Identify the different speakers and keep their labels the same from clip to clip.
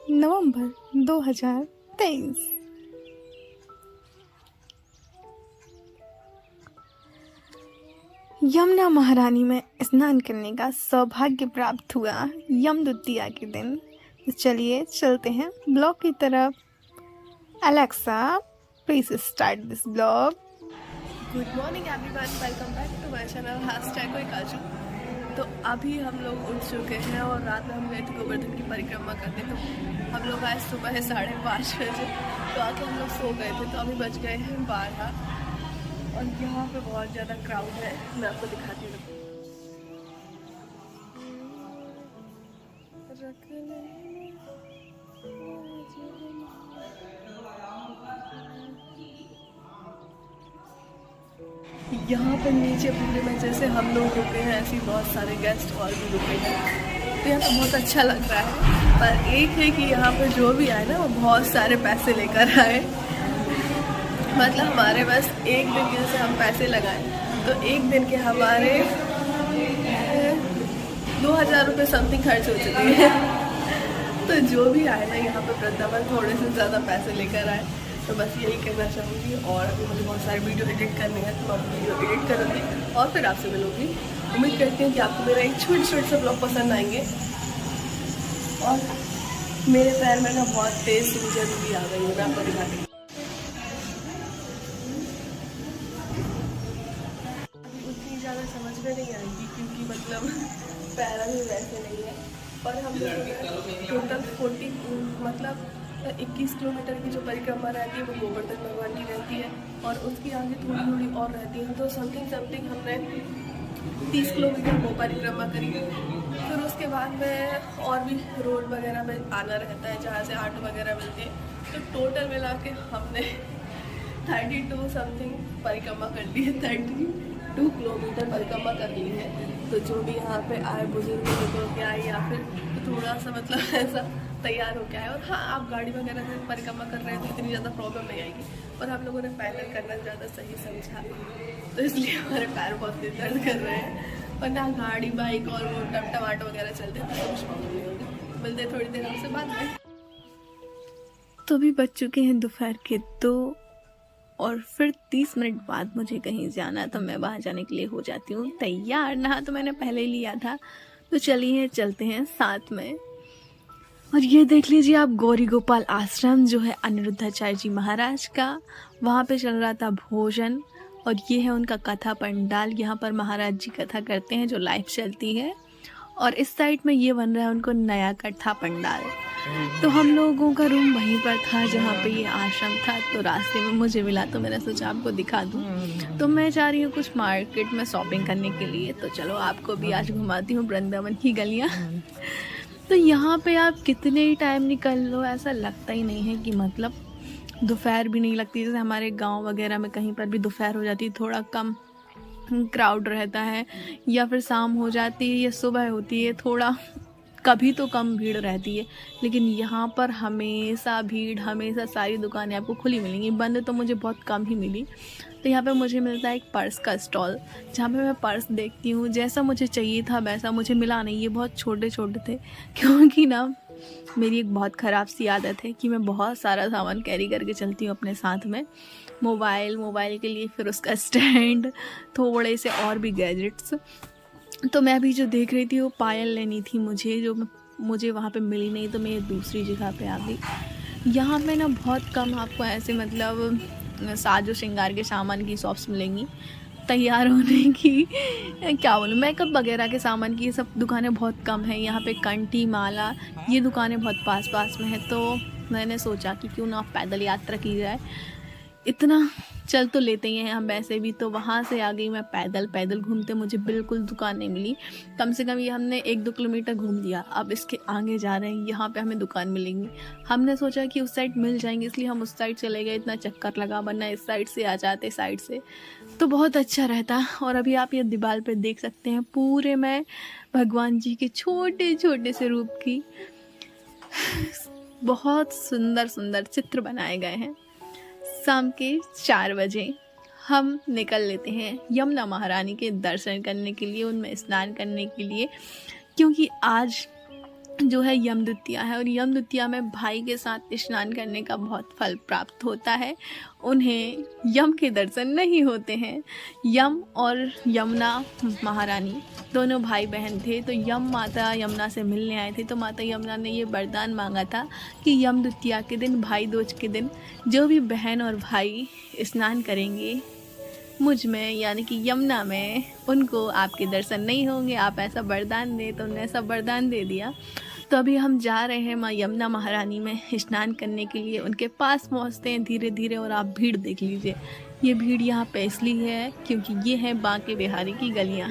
Speaker 1: नवंबर 2023। यमुना महारानी में स्नान करने का सौभाग्य प्राप्त हुआ यम द्वितीया के दिन। तो चलिए चलते हैं ब्लॉग की तरफ। Alexa please start this blog. Good morning everyone, welcome back to my channel #काजू। तो अभी हम लोग उठ चुके हैं और रात में हम गए थे गोवर्धन की परिक्रमा करने। तो हम लोग आज सुबह 5:30 बजे तो आके हम लोग सो गए थे। तो अभी बज गए हैं 12 और यहाँ पे बहुत ज़्यादा क्राउड है। मैं आपको दिखाती हूँ। यहाँ पर नीचे पूरे में जैसे हम लोग रुके हैं ऐसे ही बहुत सारे गेस्ट और भी रुके हैं। तो यहाँ पे बहुत अच्छा लग रहा है। पर एक है कि यहाँ पर जो भी आए ना वो बहुत सारे पैसे लेकर आए। मतलब हमारे बस एक दिन के जैसे हम पैसे लगाए तो एक दिन के हमारे 2000 रुपये समथिंग खर्च हो चुके हैं। तो जो भी आए ना यहाँ पे वृंदावन थोड़े से ज़्यादा पैसे लेकर आए। तो बस यही कहना चाहूँगी। और अभी मुझे बहुत सारे वीडियो एडिट करने हैं तो मैं वीडियो एडिट करूँगी और फिर आपसे मिलूँगी। उम्मीद करती हूँ कि आपको मेरा एक छोटे से ब्लॉग पसंद आएंगे। और मेरे पैर में ना बहुत तेज़ सूजन भी आ गई है, मैं आपको दिखाती हूँ। उतनी ज़्यादा समझ में नहीं आएगी क्योंकि मतलब पैरा भी वैसे नहीं है। पर हम टोटल 21 किलोमीटर की जो परिक्रमा रहती है वो गोवर्धन भगवान की रहती है और उसकी आगे थोड़ी थोड़ी और रहती है। तो समथिंग हमने 30 किलोमीटर वो परिक्रमा करी। फिर उसके बाद में और भी रोड वगैरह में आना रहता है जहाँ से ऑटो वगैरह मिलते हैं। तो टोटल मिला के हमने 32 समथिंग परिक्रमा कर ली है। 32 किलोमीटर परिक्रमा कर ली है। तो जो भी यहाँ पे आए बुजुर्ग लोग के आए या फिर तो थोड़ा सा मतलब ऐसा तैयार हो गया है। और हाँ, आप गाड़ी वगैरह से परिक्रमा कर रहे हैं तो इतनी ज़्यादा प्रॉब्लम नहीं आएगी। पर हम लोगों ने पैदल करना ज़्यादा सही समझा तो इसलिए हमारे पैर बहुत दर्द कर रहे हैं। पर ना गाड़ी बाइक और वो टमाटो वगैरह चलते हैं तो कुछ प्रॉब्लम नहीं होगी। मिलते थोड़ी देर आपसे बाद में। तो अभी बज चुके हैं दोपहर के 2 और फिर 30 मिनट बाद मुझे कहीं जाना। तो मैं वहाँ जाने के लिए हो जाती हूँ तैयार। नहा तो मैंने पहले ही लिया था। तो चलिए चलते हैं साथ में। और ये देख लीजिए आप, गौरी गोपाल आश्रम जो है अनिरुद्धाचार्य जी महाराज का, वहाँ पे चल रहा था भोजन। और ये है उनका कथा पंडाल। यहाँ पर महाराज जी कथा करते हैं जो लाइव चलती है। और इस साइड में ये बन रहा है उनको नया कथा पंडाल। तो हम लोगों का रूम वहीं पर था जहाँ पे ये आश्रम था। तो रास्ते में मुझे मिला तो मैंने सोचा आपको दिखा दूँ। तो मैं जा रही हूँ कुछ मार्केट में शॉपिंग करने के लिए। तो चलो आपको भी आज घुमाती हूँ वृंदावन की गलियाँ। तो यहाँ पे आप कितने ही टाइम निकल लो ऐसा लगता ही नहीं है कि मतलब दोपहर भी नहीं लगती। जैसे हमारे गांव वगैरह में कहीं पर भी दोपहर हो जाती है, थोड़ा कम क्राउड रहता है या फिर शाम हो जाती है या सुबह होती है, थोड़ा कभी तो कम भीड़ रहती है। लेकिन यहाँ पर हमेशा भीड़, हमेशा सारी दुकानें आपको खुली मिलेंगी। बंद तो मुझे बहुत कम ही मिली। तो यहाँ पे मुझे मिलता है एक पर्स का स्टॉल जहाँ पे मैं पर्स देखती हूँ। जैसा मुझे चाहिए था वैसा मुझे मिला नहीं। ये बहुत छोटे छोटे थे क्योंकि ना मेरी एक बहुत ख़राब सी आदत है कि मैं बहुत सारा सामान कैरी करके चलती हूँ अपने साथ में। मोबाइल के लिए फिर उसका स्टैंड, थोड़े से और भी गैजेट्स। तो मैं अभी जो देख रही थी वो पायल लेनी थी मुझे, जो मुझे वहाँ पे मिली नहीं। तो मैं दूसरी जगह पे आ गई। यहाँ पे ना बहुत कम आपको ऐसे मतलब साजो श्रृंगार के सामान की शॉप्स मिलेंगी। तैयार होने की क्या बोलूँ, मेकअप वगैरह के सामान की ये सब दुकानें बहुत कम हैं। यहाँ पे कंठी, माला, ये दुकानें बहुत पास में हैं। तो मैंने सोचा कि क्यों ना पैदल यात्रा की जाए। इतना चल तो लेते ही हैं हम वैसे भी। तो वहाँ से आ गई मैं पैदल घूमते। मुझे बिल्कुल दुकान नहीं मिली। कम से कम ये हमने 1-2 किलोमीटर घूम लिया। अब इसके आगे जा रहे हैं, यहाँ पे हमें दुकान मिलेंगी। हमने सोचा कि उस साइड मिल जाएंगे इसलिए हम उस साइड चले गए। इतना चक्कर लगा, वरना इस साइड से आ जाते साइड से तो बहुत अच्छा रहता। और अभी आप ये दीवार पे देख सकते हैं पूरे में भगवान जी के छोटे छोटे से रूप की बहुत सुंदर चित्र बनाए गए हैं।
Speaker 2: शाम के 4 बजे हम निकल लेते हैं यमुना महारानी के दर्शन करने के लिए, उनमें स्नान करने के लिए, क्योंकि आज जो है यम द्वितीया है और यम द्वितीया में भाई के साथ स्नान करने का बहुत फल प्राप्त होता है। उन्हें यम के दर्शन नहीं होते हैं। यम और यमुना महारानी दोनों भाई बहन थे, तो यम माता यमुना से मिलने आए थे। तो माता यमुना ने ये वरदान मांगा था कि यम द्वितीया के दिन, भाई दूज के दिन, जो भी बहन और भाई स्नान करेंगे मुझ में यानी कि यमुना में, उनको आपके दर्शन नहीं होंगे। आप ऐसा वरदान दें, तो उन्होंने ऐसा वरदान दे दिया। तो अभी हम जा रहे हैं माँ यमुना महारानी में स्नान करने के लिए, उनके पास पहुँचते हैं धीरे धीरे। और आप भीड़ देख लीजिए, ये भीड़ यहाँ पे इसलिए है क्योंकि ये है बांके बिहारी की गलियाँ।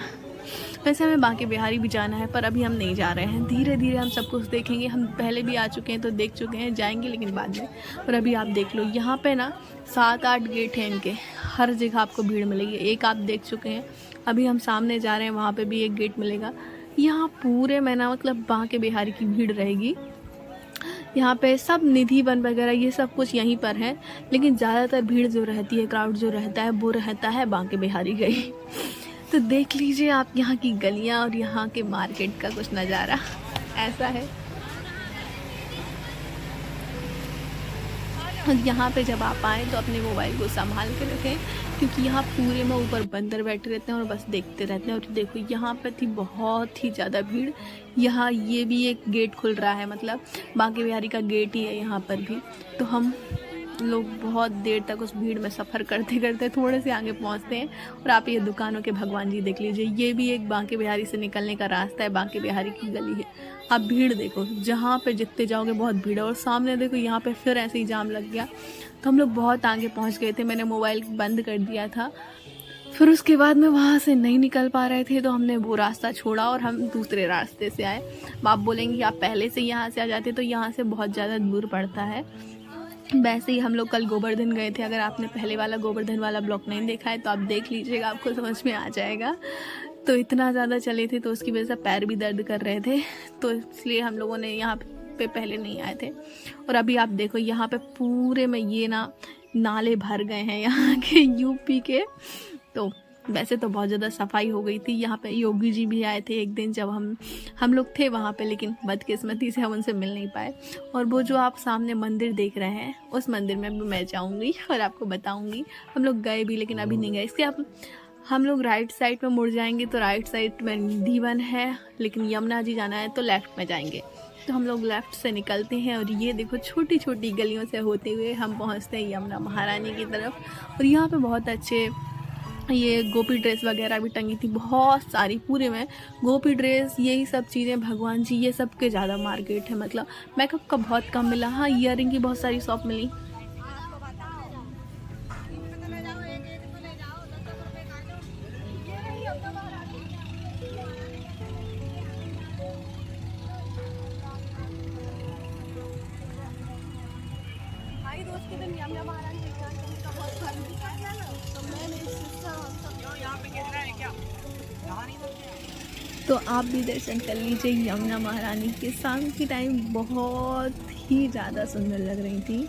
Speaker 2: वैसे हमें बांके बिहारी भी जाना है, पर अभी हम नहीं जा रहे हैं। धीरे धीरे हम सब कुछ देखेंगे। हम पहले भी आ चुके हैं तो देख चुके हैं, जाएंगे लेकिन बाद में। और अभी आप देख लो, यहाँ पे ना 7-8 गेट हैं इनके, हर जगह आपको भीड़ मिलेगी। एक आप देख चुके हैं, अभी हम सामने जा रहे हैं, वहाँ पे भी एक गेट मिलेगा। यहाँ पूरे में ना मतलब बांके बिहारी की भीड़ रहेगी। यहाँ पे सब निधि वन वगैरह ये सब कुछ यहीं पर है, लेकिन ज़्यादातर भीड़ जो रहती है, क्राउड जो रहता है, वो रहता है बांके बिहारी गई। तो देख लीजिए आप यहाँ की गलियाँ और यहाँ के मार्केट का कुछ नज़ारा ऐसा है। और यहाँ पे जब आप आएँ तो अपने मोबाइल को संभाल के रखें, क्योंकि यहाँ पूरे में ऊपर बंदर बैठे रहते हैं और बस देखते रहते हैं। और देखो यहाँ पे थी बहुत ही ज़्यादा भीड़। यहाँ ये भी एक गेट खुल रहा है, मतलब बांके बिहारी का गेट ही है यहाँ पर भी। तो हम लोग बहुत देर तक उस भीड़ में सफ़र करते करते थोड़े से आगे पहुँचते हैं। और आप ये दुकानों के भगवान जी देख लीजिए, ये भी एक बांके बिहारी से निकलने का रास्ता है, बांके बिहारी की गली है। आप भीड़ देखो, जहाँ पे जितने जाओगे बहुत भीड़ है। और सामने देखो यहाँ पे फिर ऐसे ही जाम लग गया, तो हम लोग बहुत आगे पहुँच गए थे। मैंने मोबाइल बंद कर दिया था, फिर उसके बाद में वहाँ से नहीं निकल पा रहे थे, तो हमने वो रास्ता छोड़ा और हम दूसरे रास्ते से आए। आप बोलेंगे आप पहले से यहाँ से आ जाते, तो यहाँ से बहुत ज़्यादा दूर पड़ता है। वैसे ही हम लोग कल गोवर्धन गए थे। अगर आपने पहले वाला गोवर्धन वाला ब्लॉग नहीं देखा है तो आप देख लीजिएगा, आपको समझ में आ जाएगा। तो इतना ज़्यादा चले थे तो उसकी वजह से पैर भी दर्द कर रहे थे, तो इसलिए हम लोगों ने यहाँ पे पहले नहीं आए थे। और अभी आप देखो यहाँ पे पूरे में ये ना नाले भर गए हैं यहाँ के यूपी के। तो वैसे तो बहुत ज़्यादा सफाई हो गई थी। यहाँ पे योगी जी भी आए थे एक दिन जब हम लोग थे वहाँ पे, लेकिन बदकिस्मती से हम उनसे मिल नहीं पाए। और वो जो आप सामने मंदिर देख रहे हैं, उस मंदिर में भी मैं जाऊँगी और आपको बताऊँगी। हम लोग गए भी लेकिन अभी नहीं गए। इसके हम लोग राइट साइड में मुड़ जाएंगे तो राइट साइड में निधि वन है, लेकिन यमुना जी जाना है तो लेफ़्ट में जाएंगे। तो हम लोग लेफ़्ट से निकलते हैं और ये देखो छोटी छोटी गलियों से होते हुए हम पहुँचते हैं यमुना महारानी की तरफ। और यहाँ पर बहुत अच्छे ये गोपी ड्रेस वगैरह भी टंगी थी, बहुत सारी। पूरे में गोपी ड्रेस, यही सब चीज़ें, भगवान जी, ये सब के ज़्यादा मार्केट है। मतलब मेकअप का बहुत कम मिला। हाँ, ईयरिंग की बहुत सारी शॉप मिली। भाई दोस्त के दिन यमुना महारानी का बहुत फल मिलता है ना, तो मैंने तो आप भी दर्शन कर लीजिए यमुना महारानी के। शाम की टाइम बहुत ही ज़्यादा सुंदर लग रही थी,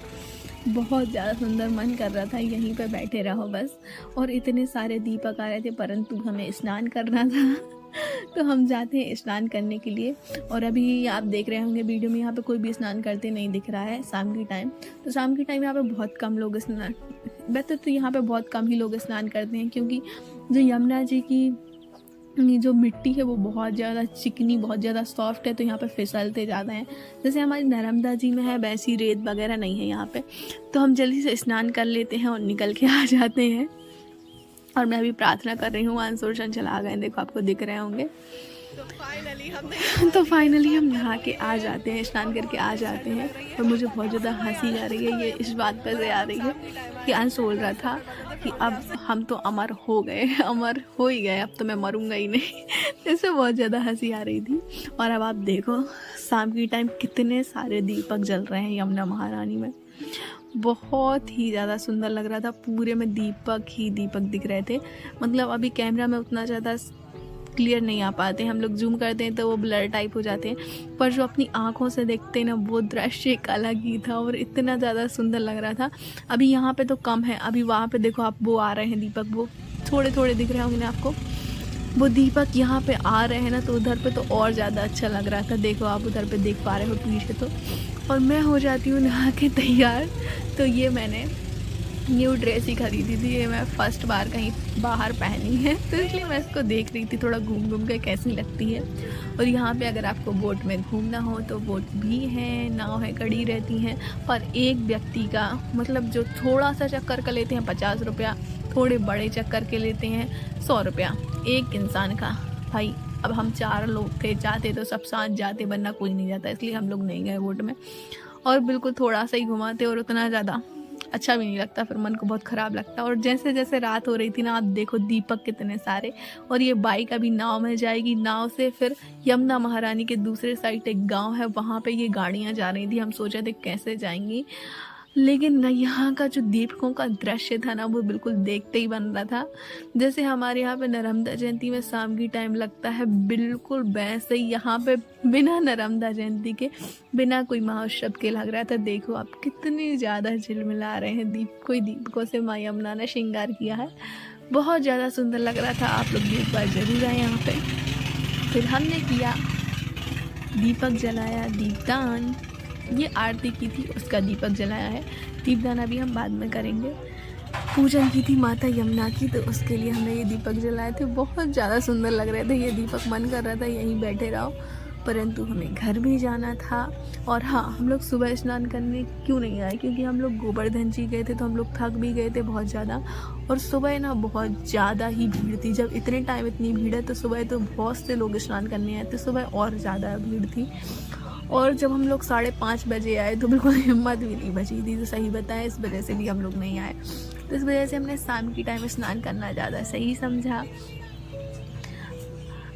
Speaker 2: बहुत ज़्यादा सुंदर। मन कर रहा था यहीं पे बैठे रहो बस। और इतने सारे दीपक आ रहे थे, परंतु हमें स्नान करना था तो हम जाते हैं स्नान करने के लिए। और अभी आप देख रहे होंगे वीडियो में, यहाँ पे कोई भी स्नान करते नहीं दिख रहा है शाम की टाइम। तो शाम की टाइम यहाँ पे बहुत कम लोग स्नान, वैसे तो यहाँ पे बहुत कम ही लोग स्नान करते हैं, क्योंकि जो यमुना जी की जो मिट्टी है वो बहुत ज़्यादा चिकनी, बहुत ज़्यादा सॉफ्ट है, तो यहाँ पे फिसलते ज़्यादा हैं। जैसे हमारी नर्मदा जी में है वैसी रेत वगैरह नहीं है यहाँ पे। तो हम जल्दी से स्नान कर लेते हैं और निकल के आ जाते हैं। और मैं अभी प्रार्थना कर रही हूँ, अंशुल चंचल आ गए, देखो आपको दिख रहे होंगे। तो फाइनली हम नहा के आ जाते हैं, स्नान करके आ जाते हैं। और मुझे बहुत ज़्यादा हंसी आ रही है, ये इस बात पर से आ रही है कि अंश बोल रहा था कि अब हम तो अमर हो गए, अमर हो ही गए, अब तो मैं मरूंगा ही नहीं इससे बहुत ज़्यादा हंसी आ रही थी। और अब आप देखो शाम की टाइम कितने सारे दीपक जल रहे हैं यमुना महारानी में, बहुत ही ज़्यादा सुंदर लग रहा था। पूरे में दीपक ही दीपक दिख रहे थे। मतलब अभी कैमरा में उतना ज़्यादा क्लियर नहीं आ पाते, हम लोग जूम करते हैं तो वो ब्लर टाइप हो जाते हैं, पर जो अपनी आँखों से देखते हैं ना वो दृश्य एक अलग ही था और इतना ज़्यादा सुंदर लग रहा था। अभी यहाँ पे तो कम है, अभी वहाँ पे देखो आप, वो आ रहे हैं दीपक, वो थोड़े थोड़े दिख रहे होंगे ना आपको, वो दीपक यहाँ पे आ रहे हैं ना, तो उधर पे तो और ज़्यादा अच्छा लग रहा था। देखो आप उधर पे देख पा रहे हो पीछे तो। और मैं हो जाती हूँ नहा के तैयार। तो ये मैंने न्यू ड्रेस ही खरीदी थी, ये मैं फ़र्स्ट बार कहीं बाहर पहनी है, तो इसलिए मैं इसको देख रही थी थोड़ा घूम घूम के कैसी लगती है। और यहाँ पे अगर आपको बोट में घूमना हो तो बोट भी है, नाव है, कड़ी रहती हैं, पर एक व्यक्ति का मतलब जो थोड़ा सा चक्कर का लेते हैं 50 रुपया, थोड़े बड़े चक्कर के लेते हैं 100 रुपया एक इंसान का। भाई अब हम 4 लोग थे, जाते तो सब साथ जाते, वरना कोई नहीं जाता, इसलिए हम लोग नहीं गए बोट में। और बिल्कुल थोड़ा सा ही घुमाते और उतना ज़्यादा अच्छा भी नहीं लगता, फिर मन को बहुत ख़राब लगता। और जैसे जैसे रात हो रही थी ना, आप देखो दीपक कितने सारे। और ये बाइक अभी नाव में जाएगी, नाव से फिर यमुना महारानी के दूसरे साइड एक गांव है, वहाँ पे ये गाड़ियाँ जा रही थी। हम सोचे थे कैसे जाएंगी, लेकिन न, यहाँ का जो दीपकों का दृश्य था ना, वो बिल्कुल देखते ही बन रहा था जैसे हमारे यहाँ पे नर्मदा जयंती में शाम की टाइम लगता है, बिल्कुल वैसे ही यहाँ पे बिना नर्मदा जयंती के, बिना कोई महोत्सव के लग रहा था। देखो आप कितनी ज़्यादा झिलमिला रहे हैं दीपकों से माँ यमुना ने श्रृंगार किया है, बहुत ज़्यादा सुंदर लग रहा था। आप लोग भी एक बार ज़रूर आए यहाँ पे। फिर हमने किया दीपक जलाया, दीपदान, ये आरती की थी उसका दीपक जलाया है, दीपदान अभी हम बाद में करेंगे। पूजन की थी माता यमुना की, तो उसके लिए हमने ये दीपक जलाए थे, बहुत ज़्यादा सुंदर लग रहे थे ये दीपक। मन कर रहा था यहीं बैठे रहो, परंतु हमें घर भी जाना था। और हाँ, हम लोग सुबह स्नान करने क्यों नहीं आए, क्योंकि हम लोग गोवर्धन जी गए थे, तो हम लोग थक भी गए थे बहुत ज़्यादा। और सुबह ना बहुत ज़्यादा ही भीड़ थी, जब इतने टाइम इतनी भीड़ है तो सुबह तो बहुत से लोग स्नान करने आए थे, सुबह और ज़्यादा भीड़ थी। और जब हम लोग 5:30 बजे आए तो बिल्कुल हिम्मत भी नहीं बची थी, तो सही बताएं इस वजह से भी हम लोग नहीं आए। तो इस वजह से हमने शाम की टाइम स्नान करना ज़्यादा सही समझा।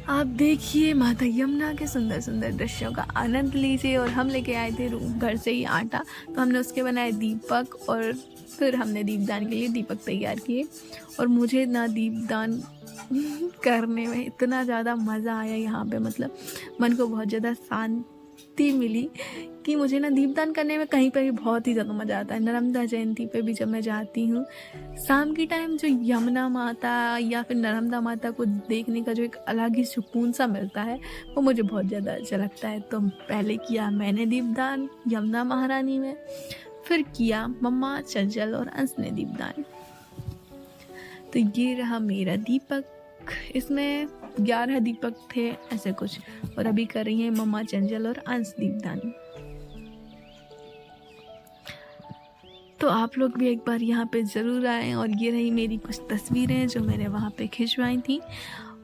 Speaker 2: आप देखिए माता यमुना के सुंदर सुंदर दृश्यों का आनंद लीजिए। और हम लेके आए थे घर से ही आटा, तो हमने उसके बनाए दीपक, और फिर हमने दीपदान के लिए दीपक तैयार किए। और मुझे ना दीपदान करने में इतना ज़्यादा मज़ा आया यहाँ पे, मतलब मन को बहुत ज़्यादा शांति मिली कि मुझे ना दीपदान करने में कहीं पर भी बहुत ही ज़्यादा मज़ा आता है। नर्मदा जयंती पे भी जब मैं जाती हूँ शाम की टाइम, जो यमुना माता या फिर नर्मदा माता को देखने का जो एक अलग ही सुकून सा मिलता है, वो मुझे बहुत ज़्यादा अच्छा लगता है। तो पहले किया मैंने दीपदान यमुना महारानी में, फिर किया मम्मा, चंचल और अंश ने दीपदान। तो ये रहा मेरा दीपक, इसमें 11 दीपक थे ऐसे कुछ, और अभी कर रही हैं मम्मा, चंचल और अंश दीपदान। तो आप लोग भी एक बार यहाँ पे ज़रूर आएँ। और ये रही मेरी कुछ तस्वीरें जो मैंने वहाँ पे खिंचवाई थी।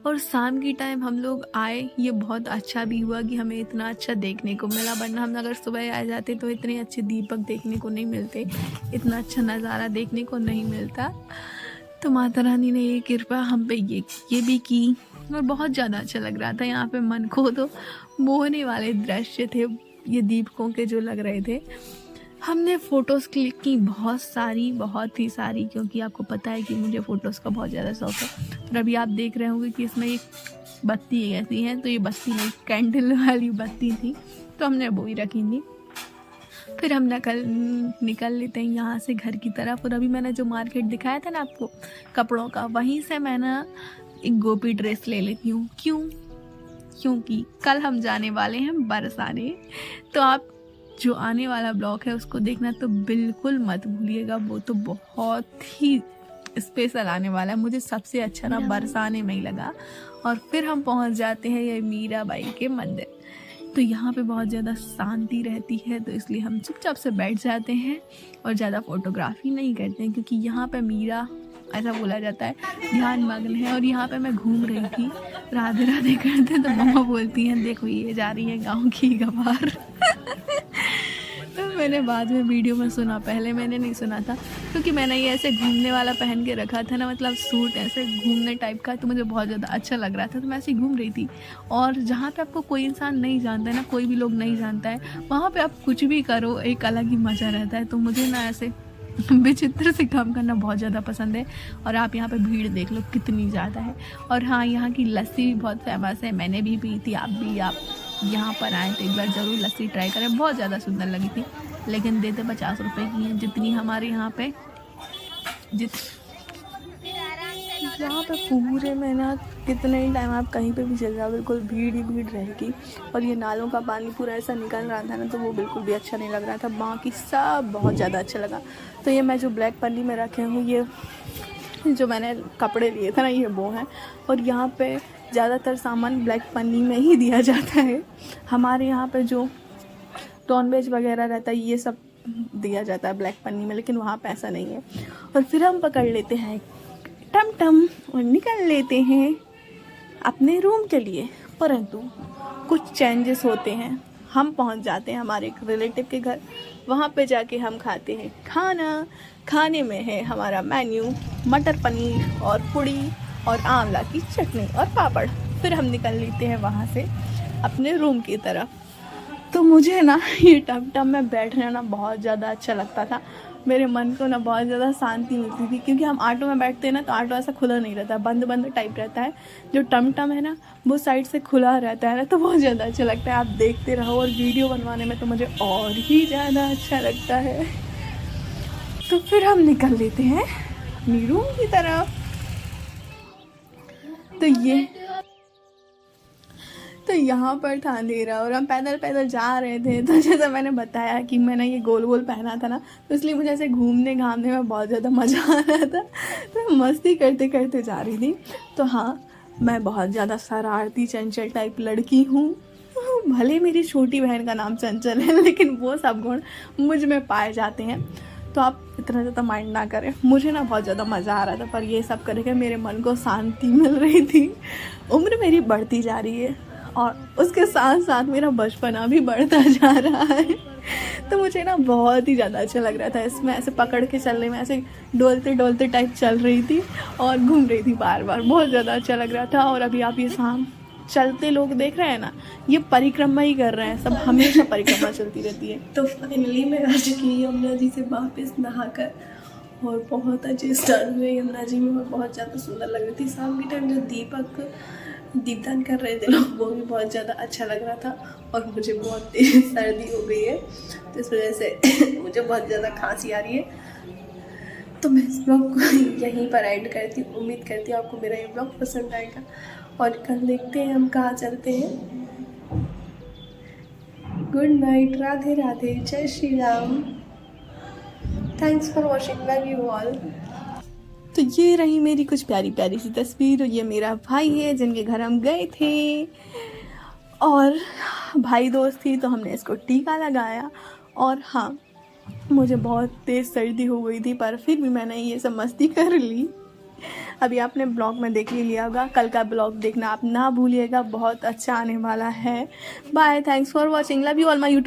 Speaker 2: और शाम की टाइम हम लोग आए, ये बहुत अच्छा भी हुआ कि हमें इतना अच्छा देखने को मिला, वरना हम अगर सुबह आ जाते तो इतने अच्छे दीपक देखने को नहीं मिलते, इतना अच्छा नज़ारा देखने को नहीं मिलता। तो माता रानी ने ये कृपा हम पे ये भी की, और बहुत ज़्यादा अच्छा लग रहा था। यहाँ पे मन को तो मोहने वाले दृश्य थे ये दीपकों के जो लग रहे थे। हमने फ़ोटोज़ क्लिक की बहुत ही सारी, क्योंकि आपको पता है कि मुझे फ़ोटोज़ का बहुत ज़्यादा शौक है। और अभी आप देख रहे होंगे कि इसमें एक बत्ती ऐसी है, तो ये बत्ती नहीं, कैंडल वाली बत्ती थी, तो हमने वो ही रखी थी। फिर हम निकल लेते हैं यहाँ से घर की तरफ। और अभी मैंने जो मार्केट दिखाया था ना आपको कपड़ों का, वहीं से मैं ना एक गोपी ड्रेस ले लेती हूँ। क्योंकि कल हम जाने वाले हैं बरसाने, तो आप जो आने वाला ब्लॉग है उसको देखना तो बिल्कुल मत भूलिएगा, वो तो बहुत ही स्पेशल आने वाला है। मुझे सबसे अच्छा ना बरसाने में ही लगा। और फिर हम पहुंच जाते हैं ये मीराबाई के मंदिर। तो यहाँ पे बहुत ज़्यादा शांति रहती है, तो इसलिए हम चुपचाप से बैठ जाते हैं और ज़्यादा फोटोग्राफी नहीं करते हैं, क्योंकि यहाँ पे मीरा, ऐसा बोला जाता है, ध्यान मग्न है। और यहाँ पे मैं घूम रही थी, राधे राधे करते, तो मम्मा बोलती हैं देखो ये जा रही है गाँव की गवार। तो मैंने बाद में वीडियो में सुना, पहले मैंने नहीं सुना था, क्योंकि मैंने ये ऐसे घूमने वाला पहन के रखा था ना, मतलब सूट ऐसे घूमने टाइप का, तो मुझे बहुत ज़्यादा अच्छा लग रहा था, तो मैं ऐसे घूम रही थी। और जहाँ पे आपको कोई इंसान नहीं जानता है ना, कोई भी लोग नहीं जानता है, वहाँ पे आप कुछ भी करो एक अलग ही मज़ा रहता है। तो मुझे ना ऐसे विचित्र से काम करना बहुत ज़्यादा पसंद है। और आप यहाँ पे भीड़ देख लो कितनी ज़्यादा है। और हाँ, यहाँ की लस्सी भी बहुत फेमस है, मैंने भी पी थी। आप यहाँ पर आए तो एक बार ज़रूर लस्सी ट्राई करें, बहुत ज़्यादा सुंदर लगी थी। लेकिन देते 50 रुपये की हैं, जितनी हमारे यहाँ पे यहाँ पे पूरे में ना कितने ही टाइम आप कहीं पे भी चल जाओ बिल्कुल भीड़ ही भीड़ रहेगी। और ये नालों का पानी पूरा ऐसा निकल रहा था ना, तो वो बिल्कुल भी अच्छा नहीं लग रहा था। बाकी सब बहुत ज़्यादा अच्छा लगा। तो ये मैं जो ब्लैक पन्नी में रखे हूँ, ये जो मैंने कपड़े लिए थे ना, ये वो हैं। और यहाँ पे ज़्यादातर सामान ब्लैक पन्नी में ही दिया जाता है। हमारे यहाँ पे जो नॉनवेज वगैरह रहता है ये सब दिया जाता है ब्लैक पन्नी में, लेकिन वहाँ पे ऐसा नहीं है। और फिर हम पकड़ लेते हैं टमटम और निकल लेते हैं अपने रूम के लिए। परंतु कुछ चेंजेस होते हैं। हम पहुंच जाते हैं हमारे एक रिलेटिव के घर, वहाँ पे जाके हम खाते हैं खाना। खाने में है हमारा मेन्यू मटर पनीर और पूड़ी और आंवला की चटनी और पापड़। फिर हम निकल लेते हैं वहाँ से अपने रूम की तरफ। तो मुझे ना ये टमटम में बैठना ना बहुत ज़्यादा अच्छा लगता था। मेरे मन को ना बहुत ज़्यादा शांति मिलती थी, क्योंकि हम ऑटो में बैठते हैं ना, तो ऑटो ऐसा खुला नहीं रहता, बंद बंद टाइप रहता है। जो टमटम है ना, वो साइड से खुला रहता है ना, तो बहुत ज़्यादा अच्छा लगता है। आप देखते रहो, और वीडियो बनवाने में तो मुझे और ही ज़्यादा अच्छा लगता है। तो फिर हम निकल लेते हैं अपनी रूम की तरफ। तो यहाँ पर था अंधेरा और हम पैदल पैदल जा रहे थे। तो जैसा मैंने बताया कि मैंने ये गोल गोल पहना था ना, तो इसलिए मुझे ऐसे घूमने घामने में बहुत ज़्यादा मज़ा आ रहा था। तो मस्ती करते करते जा रही थी। तो हाँ, मैं बहुत ज़्यादा शरारती चंचल टाइप लड़की हूँ। भले मेरी छोटी बहन का नाम चंचल है, लेकिन वो सब गुण मुझ में पाए जाते हैं। तो आप इतना ज़्यादा माइंड ना करें। मुझे ना बहुत ज़्यादा मज़ा आ रहा था, पर ये सब करके मेरे मन को शांति मिल रही थी। उम्र मेरी बढ़ती जा रही है और उसके साथ साथ मेरा बचपना भी बढ़ता जा रहा है। तो मुझे ना बहुत ही ज़्यादा अच्छा लग रहा था। इसमें ऐसे पकड़ के चलने में, ऐसे डोलते डोलते टाइप चल रही थी और घूम रही थी बार बार, बहुत ज़्यादा अच्छा लग रहा था। और अभी आप ये शाम चलते लोग देख रहे हैं ना, ये परिक्रमा ही कर रहे हैं सब, हमेशा परिक्रमा चलती रहती है। तो फाइनली मैं आ चुकी हूँ यमुना जी से वापस नहाकर, और बहुत अच्छे स्टार्ट हुए यमुना जी में, और बहुत ज़्यादा सुंदर लग रही थी। शाम के टाइम जो दीपदान कर रहे थे लोग, वो भी बहुत ज़्यादा अच्छा लग रहा था। और मुझे बहुत तेज सर्दी हो गई है, तो इस वजह से मुझे बहुत ज़्यादा खांसी आ रही है। तो मैं इस ब्लॉग को यहीं पर एंड करती हूँ। उम्मीद करती हूँ आपको मेरा ये ब्लॉग पसंद आएगा, और कल देखते हैं हम कहाँ चलते हैं। गुड नाइट, राधे राधे, जय Shri Ram. Thanks for watching, love you all. तो ये रही मेरी कुछ प्यारी प्यारी सी तस्वीर। ये मेरा भाई है जिनके घर हम गए थे, और भाई दोस्त थी तो हमने इसको टीका लगाया। और हाँ, मुझे बहुत तेज़ सर्दी हो गई थी, पर फिर भी मैंने ये सब मस्ती कर ली। अभी आपने ब्लॉग में देख ही लिया होगा, कल का ब्लॉग देखना आप ना भूलिएगा, बहुत अच्छा आने वाला है। Bye, thanks for watching, love you all my YouTube.